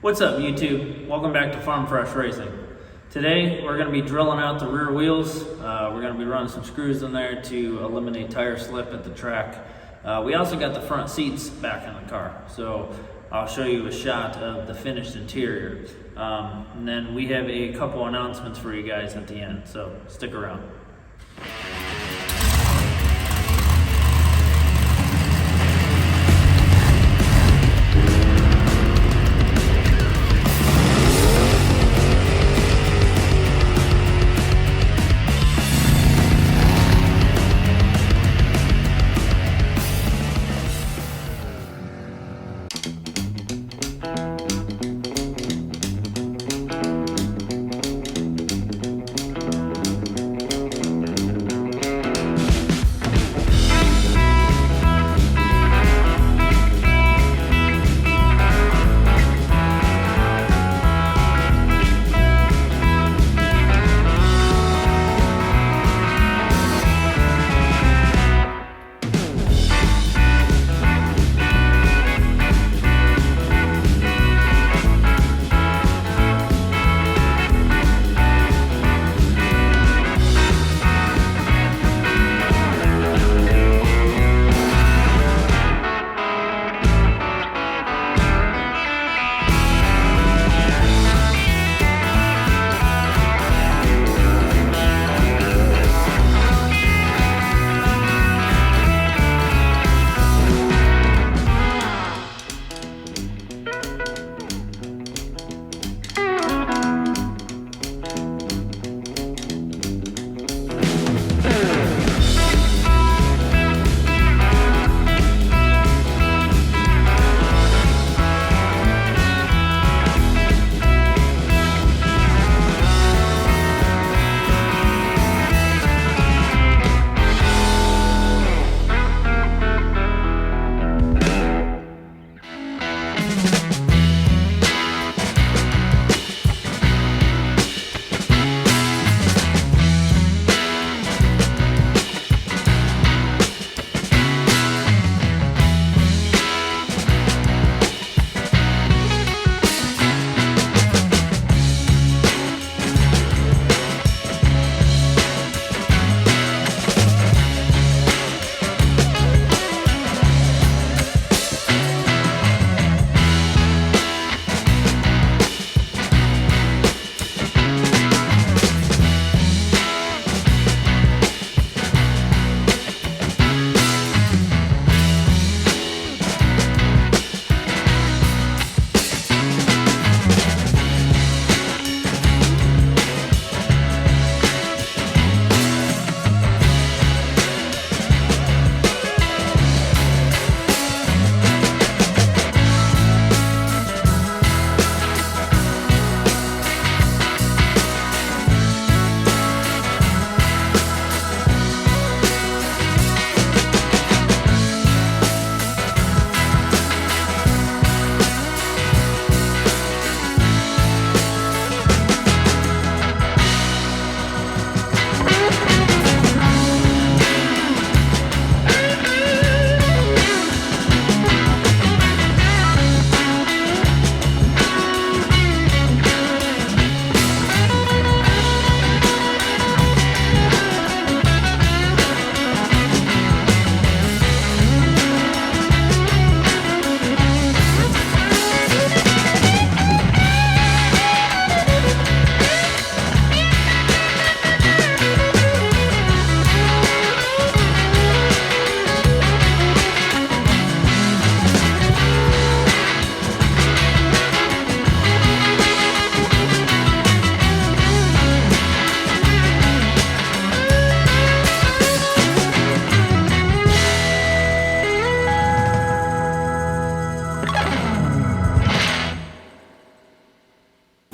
What's up YouTube? Welcome back to Farm Fresh Racing. Today we're going to be drilling out the rear wheels. We're going to be running some screws in there to eliminate tire slip at the track. We also got the front seats back in the car, so I'll show you a shot of the finished interior. And then we have a couple announcements for you guys at the end, so stick around.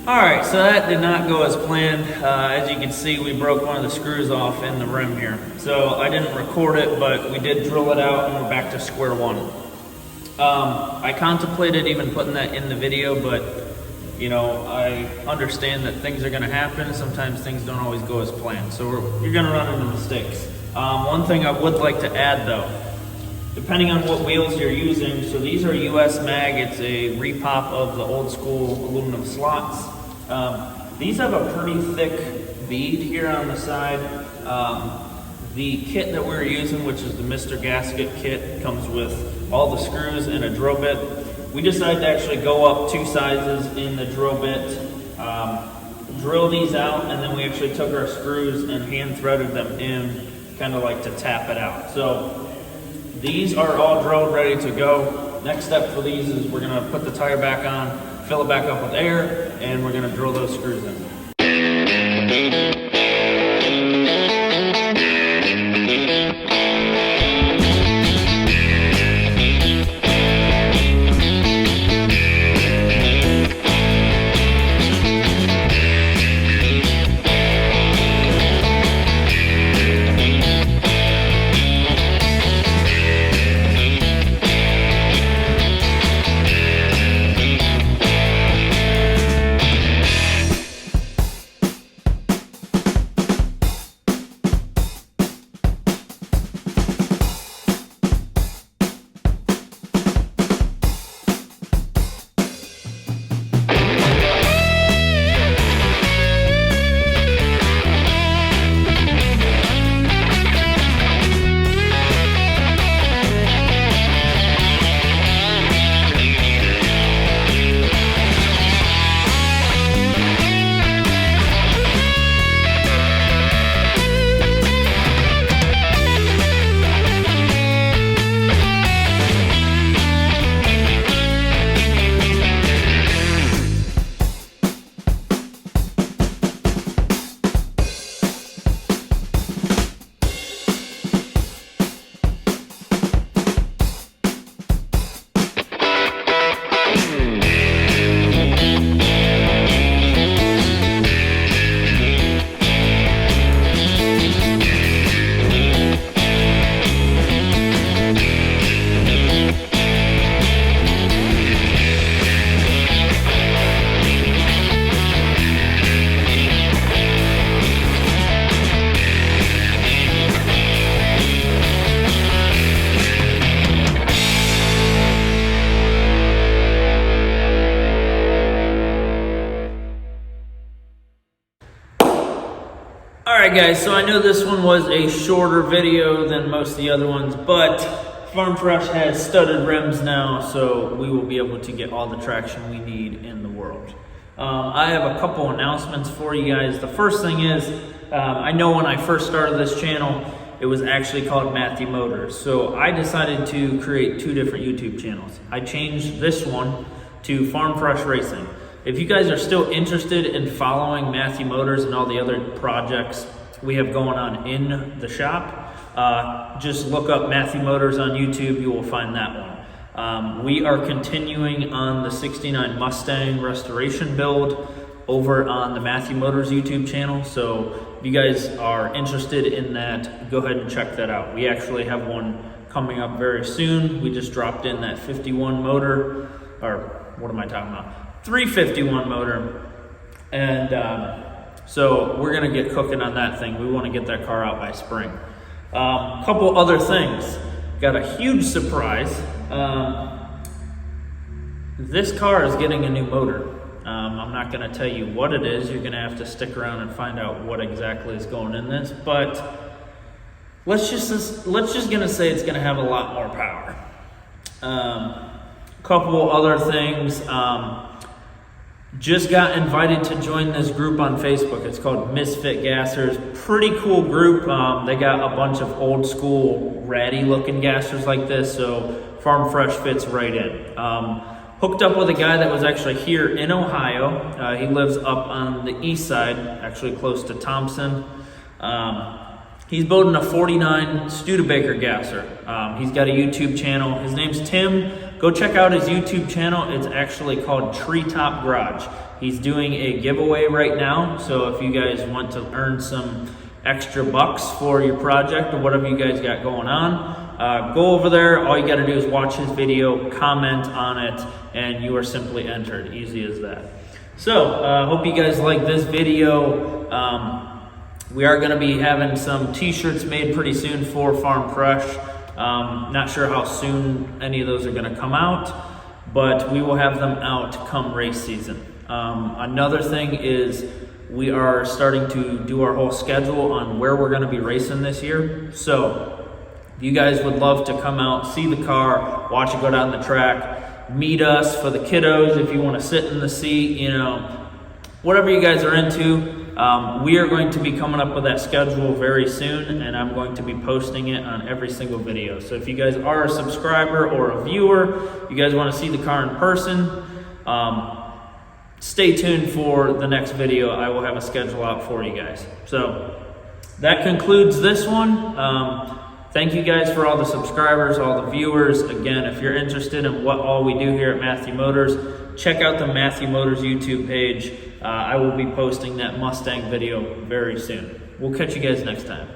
Alright, so that did not go as planned. As you can see, we broke one of the screws off in the rim here. So I didn't record it, but we did drill it out and we're back to square one. I contemplated even putting that in the video, but you know, I understand that things are going to happen. Sometimes things don't always go as planned. So you're going to run into mistakes. One thing I would like to add though, depending on what wheels you're using. So these are US mag. It's a repop of the old school aluminum slots. These have a pretty thick bead here on the side. The kit that we're using, which is the Mr. Gasket kit, comes with all the screws and a drill bit. We decided to actually go up 2 sizes in the drill bit, drill these out, and then we actually took our screws and hand threaded them in, kind of like to tap it out. So these are all drilled, ready to go. Next step for these is we're gonna put the tire back on, fill it back up with air, and we're gonna drill those screws in. Alright guys, so I know this one was a shorter video than most of the other ones, but Farm Fresh has studded rims now, so we will be able to get all the traction we need in the world. I have a couple announcements for you guys. The first thing is, I know when I first started this channel, it was actually called Matthew Motors. So I decided to create 2 different YouTube channels. I changed this one to Farm Fresh Racing. If you guys are still interested in following Matthew Motors and all the other projects we have going on in the shop, just look up Matthew Motors on YouTube, you will find that one. We are continuing on the 69 Mustang restoration build over on the Matthew Motors YouTube channel. So if you guys are interested in that, go ahead and check that out. We actually have one coming up very soon. We just dropped in that 51 motor, or what am I talking about? 351 motor, and so we're gonna get cooking on that thing. We want to get that car out by spring. Couple other things. Got a huge surprise. This car is getting a new motor. I'm not gonna tell you what it is. You're gonna have to stick around and find out what exactly is going in this. But let's just gonna say it's gonna have a lot more power. Couple other things. Just got invited to join this group on Facebook. It's called Misfit Gassers. Pretty cool group. They got a bunch of old school ratty looking gassers like this, so Farm Fresh fits right in. Hooked up with a guy that was actually here in Ohio. He lives up on the east side, actually close to Thompson. He's building a 49 Studebaker gasser. He's got a YouTube channel. His name's Tim. Go check out his YouTube channel. It's actually called Treetop Garage. He's doing a giveaway right now. So if you guys want to earn some extra bucks for your project or whatever you guys got going on, go over there. All you got to do is watch his video, comment on it, and you are simply entered. Easy as that. So hope you guys like this video. We are going to be having some t-shirts made pretty soon for Farm Fresh. Not sure how soon any of those are going to come out, but we will have them out come race season. Another thing is we are starting to do our whole schedule on where we're going to be racing this year. So if you guys would love to come out, see the car, watch it go down the track, meet us. For the kiddos, if you want to sit in the seat, you know, whatever you guys are into, we are going to be coming up with that schedule very soon, and I'm going to be posting it on every single video. So if you guys are a subscriber or a viewer, you guys want to see the car in person, stay tuned for the next video. I will have a schedule out for you guys. So that concludes this one. Thank you guys for all the subscribers, all the viewers. Again, if you're interested in what all we do here at Matthew Motors, check out the Matthew Motors YouTube page. I will be posting that Mustang video very soon. We'll catch you guys next time.